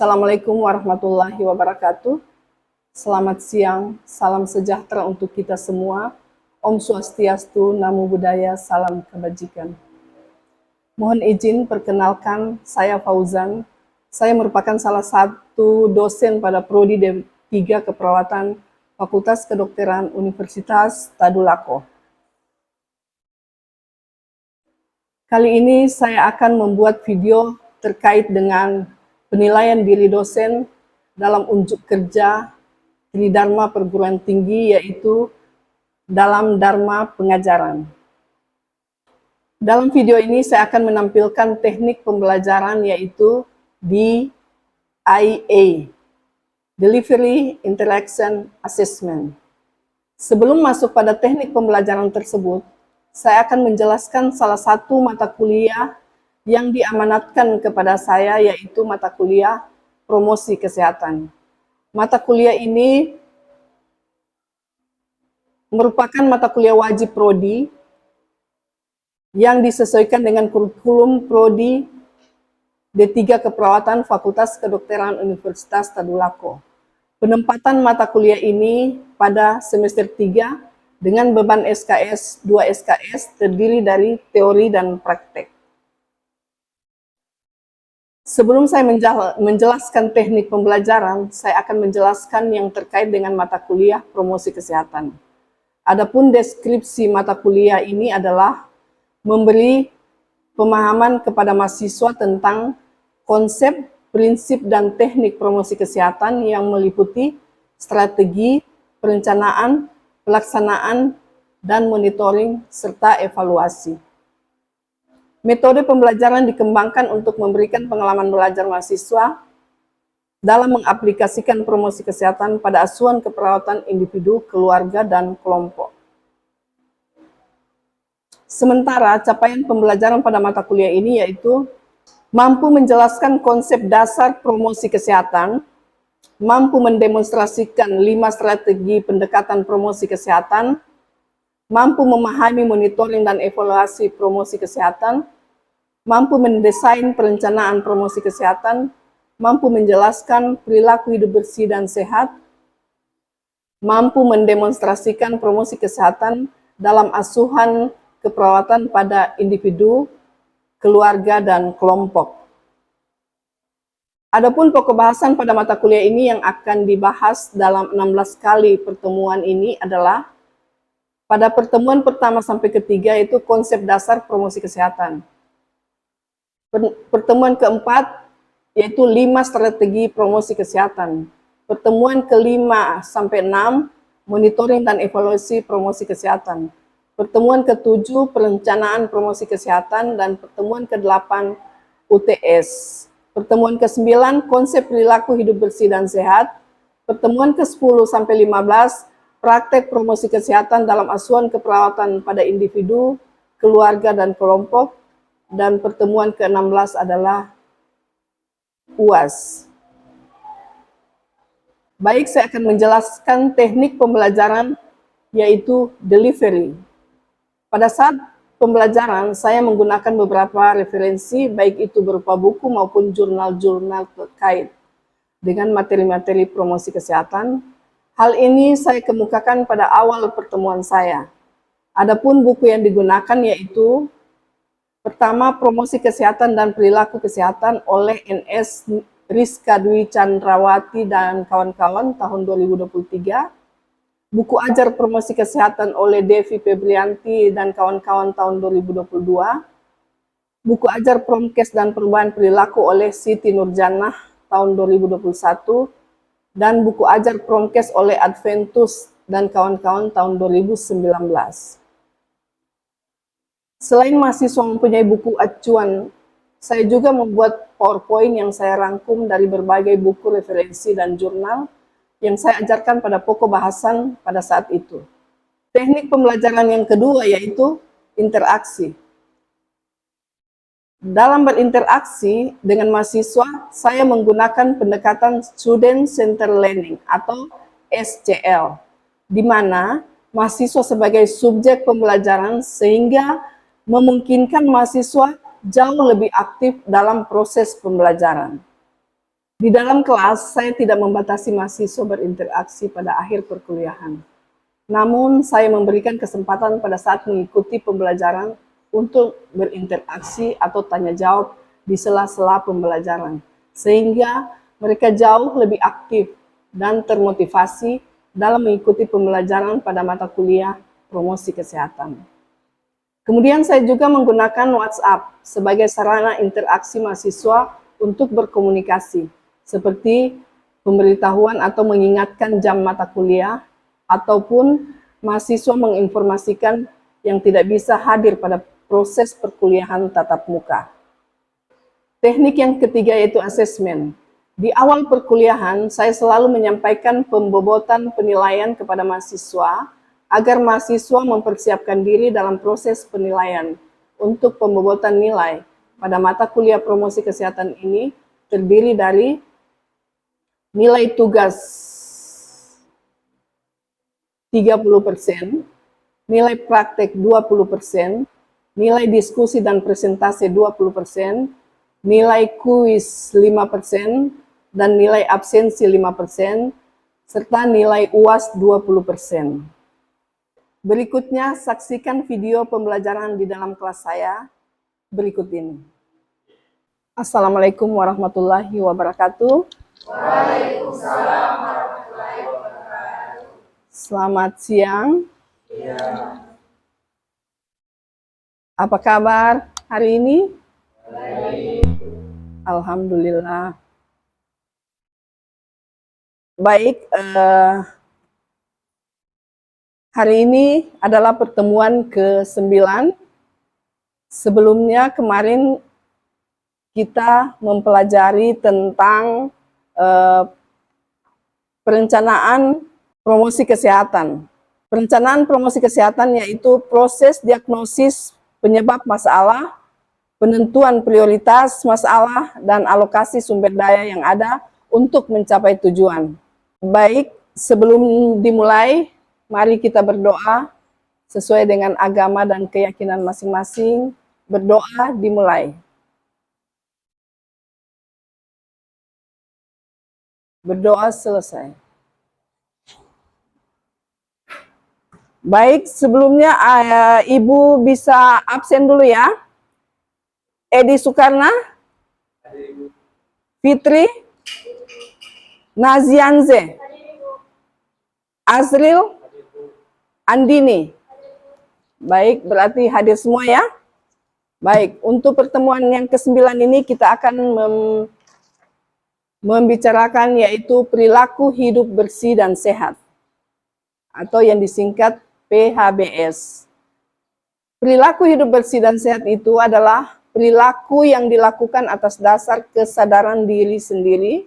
Assalamualaikum warahmatullahi wabarakatuh. Selamat siang, salam sejahtera untuk kita semua. Om Swastiastu, Namo Buddhaya, salam kebajikan. Mohon izin perkenalkan, saya Fauzan. Saya merupakan salah satu dosen pada Prodi D3 Keperawatan Fakultas Kedokteran Universitas Tadulako. Kali ini saya akan membuat video terkait dengan penilaian diri dosen dalam unjuk kerja Tridharma Perguruan Tinggi, yaitu dalam Dharma Pengajaran. Dalam video ini saya akan menampilkan teknik pembelajaran, yaitu DIA, Delivery Interaction Assessment. Sebelum masuk pada teknik pembelajaran tersebut, saya akan menjelaskan salah satu mata kuliah yang diamanatkan kepada saya, yaitu mata kuliah Promosi Kesehatan. Mata kuliah ini merupakan mata kuliah wajib Prodi yang disesuaikan dengan kurikulum Prodi D3 Keperawatan Fakultas Kedokteran Universitas Tadulako. Penempatan mata kuliah ini pada semester 3 dengan beban SKS 2 SKS terdiri dari teori dan praktek. Sebelum saya menjelaskan teknik pembelajaran, saya akan menjelaskan yang terkait dengan mata kuliah Promosi Kesehatan. Adapun deskripsi mata kuliah ini adalah memberi pemahaman kepada mahasiswa tentang konsep, prinsip, dan teknik promosi kesehatan yang meliputi strategi, perencanaan, pelaksanaan, dan monitoring, serta evaluasi. Metode pembelajaran dikembangkan untuk memberikan pengalaman belajar mahasiswa dalam mengaplikasikan promosi kesehatan pada asuhan keperawatan individu, keluarga, dan kelompok. Sementara capaian pembelajaran pada mata kuliah ini yaitu mampu menjelaskan konsep dasar promosi kesehatan, mampu mendemonstrasikan 5 strategi pendekatan promosi kesehatan, mampu memahami monitoring dan evaluasi promosi kesehatan, mampu mendesain perencanaan promosi kesehatan, mampu menjelaskan perilaku hidup bersih dan sehat, mampu mendemonstrasikan promosi kesehatan dalam asuhan keperawatan pada individu, keluarga, dan kelompok. Adapun pokok bahasan pada mata kuliah ini yang akan dibahas dalam 16 kali pertemuan ini adalah pada pertemuan pertama sampai ketiga itu konsep dasar promosi kesehatan. Pertemuan keempat yaitu 5 strategi promosi kesehatan. Pertemuan kelima sampai 6 monitoring dan evaluasi promosi kesehatan. Pertemuan ke-7 perencanaan promosi kesehatan, dan pertemuan ke-8 UTS. Pertemuan ke-9 konsep perilaku hidup bersih dan sehat. Pertemuan ke-10 sampai 15 praktek promosi kesehatan dalam asuhan keperawatan pada individu, keluarga, dan kelompok. Dan pertemuan ke-16 adalah UAS. Baik, saya akan menjelaskan teknik pembelajaran yaitu delivery. Pada saat pembelajaran, saya menggunakan beberapa referensi, baik itu berupa buku maupun jurnal-jurnal terkait dengan materi-materi promosi kesehatan. Hal ini saya kemukakan pada awal pertemuan saya. Adapun buku yang digunakan yaitu pertama, Promosi Kesehatan dan Perilaku Kesehatan oleh NS Rizka Dwi Chandrawati dan kawan-kawan tahun 2023. Buku Ajar Promosi Kesehatan oleh Devi Febrianti dan kawan-kawan tahun 2022. Buku Ajar Promkes dan Perubahan Perilaku oleh Siti Nurjannah tahun 2021. Dan buku Ajar Promkes oleh Adventus dan kawan-kawan tahun 2019. Selain mahasiswa mempunyai buku acuan, saya juga membuat PowerPoint yang saya rangkum dari berbagai buku referensi dan jurnal yang saya ajarkan pada pokok bahasan pada saat itu. Teknik pembelajaran yang kedua yaitu interaksi. Dalam berinteraksi dengan mahasiswa, saya menggunakan pendekatan Student Centered Learning atau SCL, di mana mahasiswa sebagai subjek pembelajaran sehingga memungkinkan mahasiswa jauh lebih aktif dalam proses pembelajaran. Di dalam kelas, saya tidak membatasi mahasiswa berinteraksi pada akhir perkuliahan. Namun, saya memberikan kesempatan pada saat mengikuti pembelajaran untuk berinteraksi atau tanya jawab di sela-sela pembelajaran, sehingga mereka jauh lebih aktif dan termotivasi dalam mengikuti pembelajaran pada mata kuliah promosi kesehatan. Kemudian saya juga menggunakan WhatsApp sebagai sarana interaksi mahasiswa untuk berkomunikasi, seperti pemberitahuan atau mengingatkan jam mata kuliah, ataupun mahasiswa menginformasikan yang tidak bisa hadir pada proses perkuliahan tatap muka. Teknik yang ketiga yaitu asesmen. Di awal perkuliahan, saya selalu menyampaikan pembobotan penilaian kepada mahasiswa agar mahasiswa mempersiapkan diri dalam proses penilaian. Untuk pembobotan nilai pada mata kuliah promosi kesehatan ini terdiri dari nilai tugas 30%, nilai praktek 20%, nilai diskusi dan presentasi 20%, nilai kuis 5%, dan nilai absensi 5%, serta nilai UAS 20%. Berikutnya, saksikan video pembelajaran di dalam kelas saya berikut ini. Assalamualaikum warahmatullahi wabarakatuh. Waalaikumsalam warahmatullahi wabarakatuh. Selamat siang. Apa kabar hari ini? Baik. Alhamdulillah. Baik, hari ini adalah pertemuan ke-9. Sebelumnya kemarin kita mempelajari tentang perencanaan promosi kesehatan. Perencanaan promosi kesehatan yaitu proses diagnosis penyebab masalah, penentuan prioritas masalah, dan alokasi sumber daya yang ada untuk mencapai tujuan. Baik, sebelum dimulai, mari kita berdoa sesuai dengan agama dan keyakinan masing-masing. Berdoa dimulai. Berdoa selesai. Baik, sebelumnya Ibu bisa absen dulu ya. Edi Sukarna, Fitri, Nazianze, Azril, Andini. Baik, berarti hadir semua ya. Baik, untuk pertemuan yang ke-9 ini kita akan membicarakan yaitu perilaku hidup bersih dan sehat, atau yang disingkat PHBS. Perilaku hidup bersih dan sehat itu adalah perilaku yang dilakukan atas dasar kesadaran diri sendiri,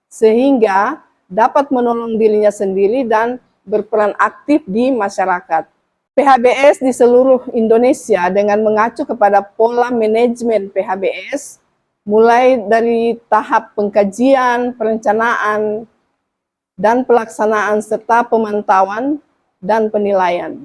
sehingga dapat menolong dirinya sendiri dan berperan aktif di masyarakat. PHBS di seluruh Indonesia dengan mengacu kepada pola manajemen PHBS, mulai dari tahap pengkajian, perencanaan, dan pelaksanaan serta pemantauan dan penilaian.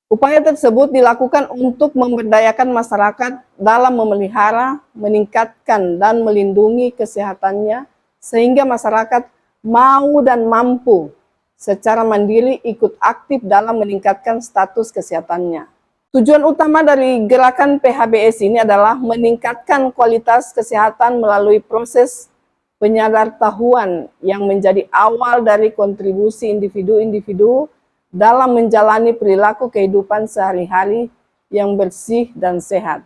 Upaya tersebut dilakukan untuk memberdayakan masyarakat dalam memelihara, meningkatkan, dan melindungi kesehatannya, sehingga masyarakat mau dan mampu secara mandiri ikut aktif dalam meningkatkan status kesehatannya. Tujuan utama dari gerakan PHBS ini adalah meningkatkan kualitas kesehatan melalui proses penyadartahuan yang menjadi awal dari kontribusi individu-individu dalam menjalani perilaku kehidupan sehari-hari yang bersih dan sehat.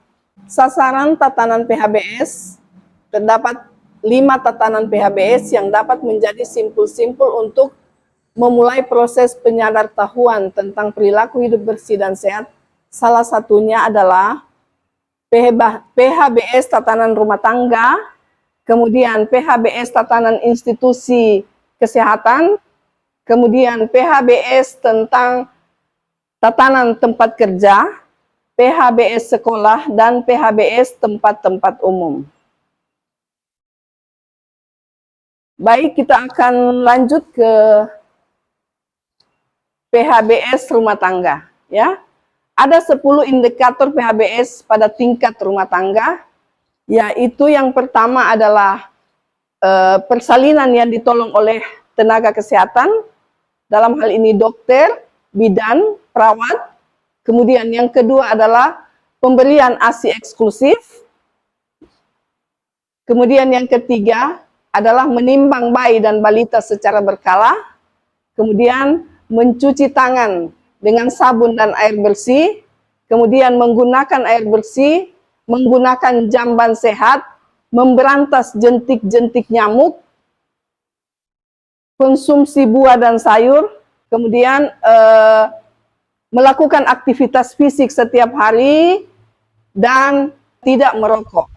Sasaran tatanan PHBS, terdapat 5 tatanan PHBS yang dapat menjadi simpul-simpul untuk memulai proses penyadartahuan tentang perilaku hidup bersih dan sehat. Salah satunya adalah PHBS tatanan rumah tangga, kemudian PHBS tatanan institusi kesehatan, kemudian PHBS tentang tatanan tempat kerja, PHBS sekolah, dan PHBS tempat-tempat umum. Baik, kita akan lanjut ke PHBS rumah tangga, ya. Ada 10 indikator PHBS pada tingkat rumah tangga, yaitu yang pertama adalah persalinan yang ditolong oleh tenaga kesehatan, dalam hal ini dokter, bidan, perawat. Kemudian yang kedua adalah pemberian ASI eksklusif. Kemudian yang ketiga adalah menimbang bayi dan balita secara berkala. Kemudian mencuci tangan dengan sabun dan air bersih. Kemudian menggunakan air bersih, menggunakan jamban sehat, memberantas jentik-jentik nyamuk, konsumsi buah dan sayur, kemudian melakukan aktivitas fisik setiap hari, dan tidak merokok.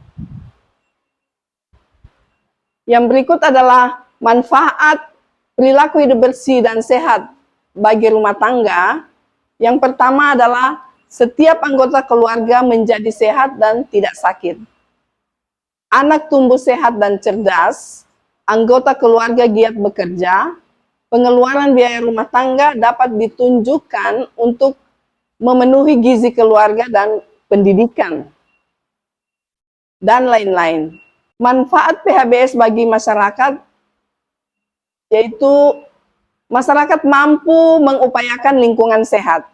Yang berikut adalah manfaat perilaku hidup bersih dan sehat bagi rumah tangga. Yang pertama adalah setiap anggota keluarga menjadi sehat dan tidak sakit. Anak tumbuh sehat dan cerdas, anggota keluarga giat bekerja, pengeluaran biaya rumah tangga dapat ditunjukkan untuk memenuhi gizi keluarga dan pendidikan, dan lain-lain. Manfaat PHBS bagi masyarakat yaitu masyarakat mampu mengupayakan lingkungan sehat.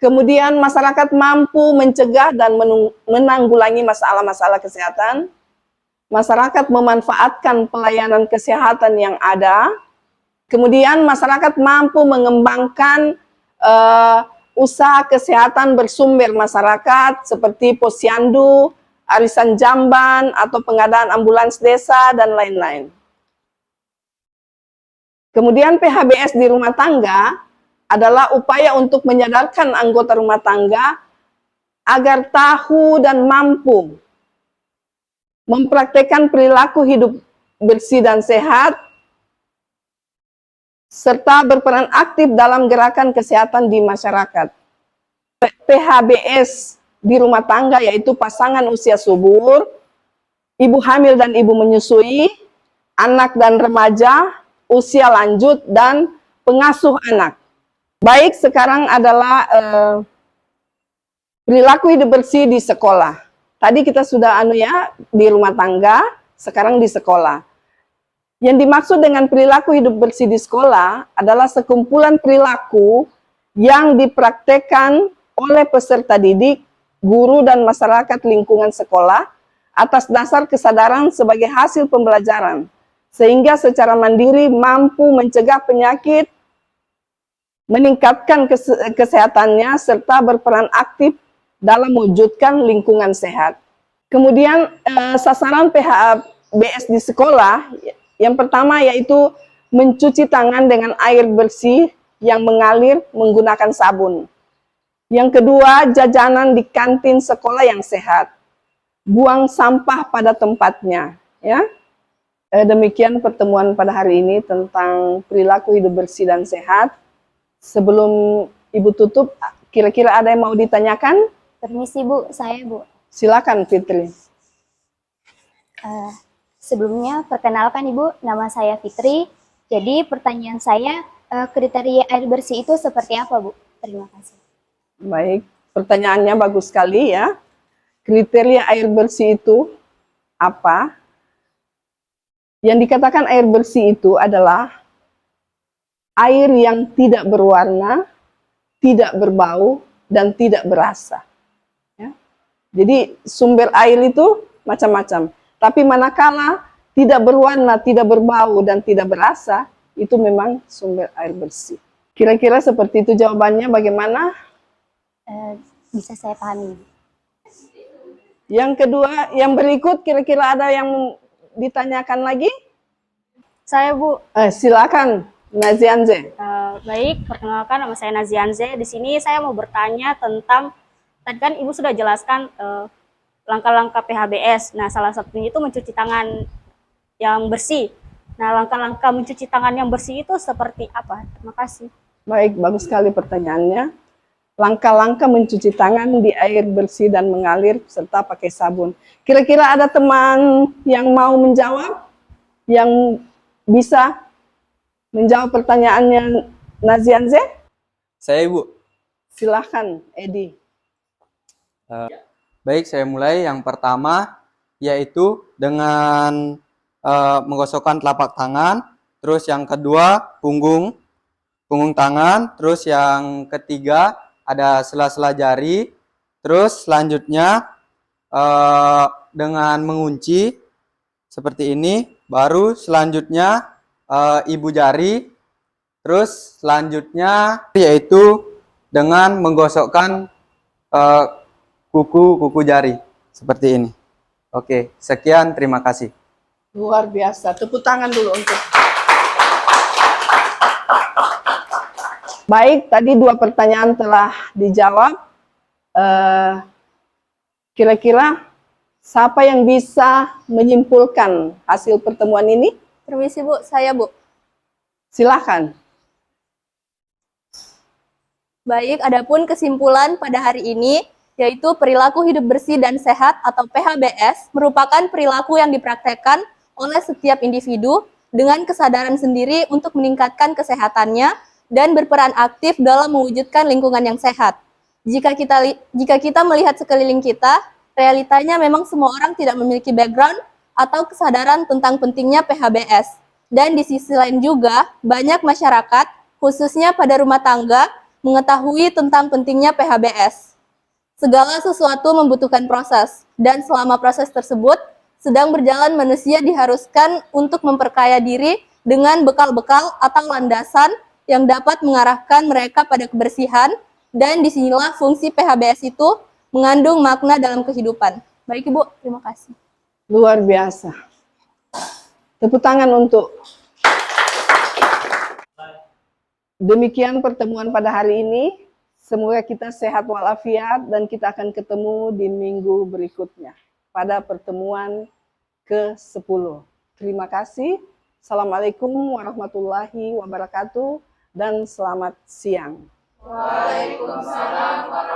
Kemudian masyarakat mampu mencegah dan menanggulangi masalah-masalah kesehatan. Masyarakat memanfaatkan pelayanan kesehatan yang ada. Kemudian masyarakat mampu mengembangkan usaha kesehatan bersumber masyarakat seperti posyandu, arisan jamban, atau pengadaan ambulans desa, dan lain-lain. Kemudian PHBS di rumah tangga adalah upaya untuk menyadarkan anggota rumah tangga agar tahu dan mampu mempraktekkan perilaku hidup bersih dan sehat, serta berperan aktif dalam gerakan kesehatan di masyarakat. PHBS di rumah tangga yaitu pasangan usia subur, ibu hamil dan ibu menyusui, anak dan remaja, usia lanjut, dan pengasuh anak. Baik, sekarang adalah perilaku hidup bersih di sekolah. Tadi kita sudah di rumah tangga, sekarang di sekolah. Yang dimaksud dengan perilaku hidup bersih di sekolah adalah sekumpulan perilaku yang dipraktekkan oleh peserta didik, guru, dan masyarakat lingkungan sekolah atas dasar kesadaran sebagai hasil pembelajaran, sehingga secara mandiri mampu mencegah penyakit, meningkatkan kesehatannya, serta berperan aktif dalam mewujudkan lingkungan sehat. Kemudian sasaran PHBS di sekolah, yang pertama yaitu mencuci tangan dengan air bersih yang mengalir menggunakan sabun. Yang kedua, jajanan di kantin sekolah yang sehat. Buang sampah pada tempatnya. Ya. Demikian pertemuan pada hari ini tentang perilaku hidup bersih dan sehat. Sebelum Ibu tutup, kira-kira ada yang mau ditanyakan? Permisi Bu, saya Bu. Silakan Fitri. Sebelumnya perkenalkan Ibu, nama saya Fitri. Jadi pertanyaan saya, kriteria air bersih itu seperti apa Bu? Terima kasih. Baik, pertanyaannya bagus sekali ya. Kriteria air bersih itu apa? Yang dikatakan air bersih itu adalah air yang tidak berwarna, tidak berbau, dan tidak berasa. Ya. Jadi sumber air itu macam-macam. Tapi manakala tidak berwarna, tidak berbau, dan tidak berasa, itu memang sumber air bersih. Kira-kira seperti itu jawabannya, bagaimana? Bisa saya pahami. Yang kedua, yang berikut kira-kira ada yang ditanyakan lagi? Saya Bu. Silakan. Nazianze. Baik, perkenalkan nama saya Nazianze. Di sini saya mau bertanya tentang, tadi kan Ibu sudah jelaskan langkah-langkah PHBS. Nah, salah satunya itu mencuci tangan yang bersih. Nah, langkah-langkah mencuci tangan yang bersih itu seperti apa? Terima kasih. Baik, bagus sekali pertanyaannya. Langkah-langkah mencuci tangan di air bersih dan mengalir serta pakai sabun. Kira-kira ada teman yang mau menjawab? Yang bisa menjawab pertanyaannya Nazianze? Saya Ibu. Silahkan Edi. Baik, saya mulai. Yang pertama yaitu dengan menggosokkan telapak tangan. Terus yang kedua punggung tangan. Terus yang ketiga ada sela-sela jari. Terus selanjutnya dengan mengunci seperti ini. Baru selanjutnya ibu jari. Terus selanjutnya yaitu dengan menggosokkan kuku jari seperti ini. Oke, sekian, terima kasih. Luar biasa. Tepuk tangan dulu untuk. Baik, tadi 2 pertanyaan telah dijawab. Kira-kira siapa yang bisa menyimpulkan hasil pertemuan ini? Permisi Bu, saya Bu. Silahkan. Baik, adapun kesimpulan pada hari ini, yaitu perilaku hidup bersih dan sehat atau PHBS merupakan perilaku yang dipraktekkan oleh setiap individu dengan kesadaran sendiri untuk meningkatkan kesehatannya dan berperan aktif dalam mewujudkan lingkungan yang sehat. Jika kita melihat sekeliling kita, realitanya memang semua orang tidak memiliki background atau kesadaran tentang pentingnya PHBS. Dan di sisi lain juga, banyak masyarakat, khususnya pada rumah tangga, mengetahui tentang pentingnya PHBS. Segala sesuatu membutuhkan proses, dan selama proses tersebut sedang berjalan, manusia diharuskan untuk memperkaya diri dengan bekal-bekal atau landasan yang dapat mengarahkan mereka pada kebersihan, dan disinilah fungsi PHBS itu mengandung makna dalam kehidupan. Baik Ibu, terima kasih. Luar biasa. Tepuk tangan untuk. Demikian pertemuan pada hari ini. Semoga kita sehat walafiat dan kita akan ketemu di minggu berikutnya pada pertemuan ke-10. Terima kasih. Assalamualaikum warahmatullahi wabarakatuh dan selamat siang. Waalaikumsalam warahmatullahi wabarakatuh.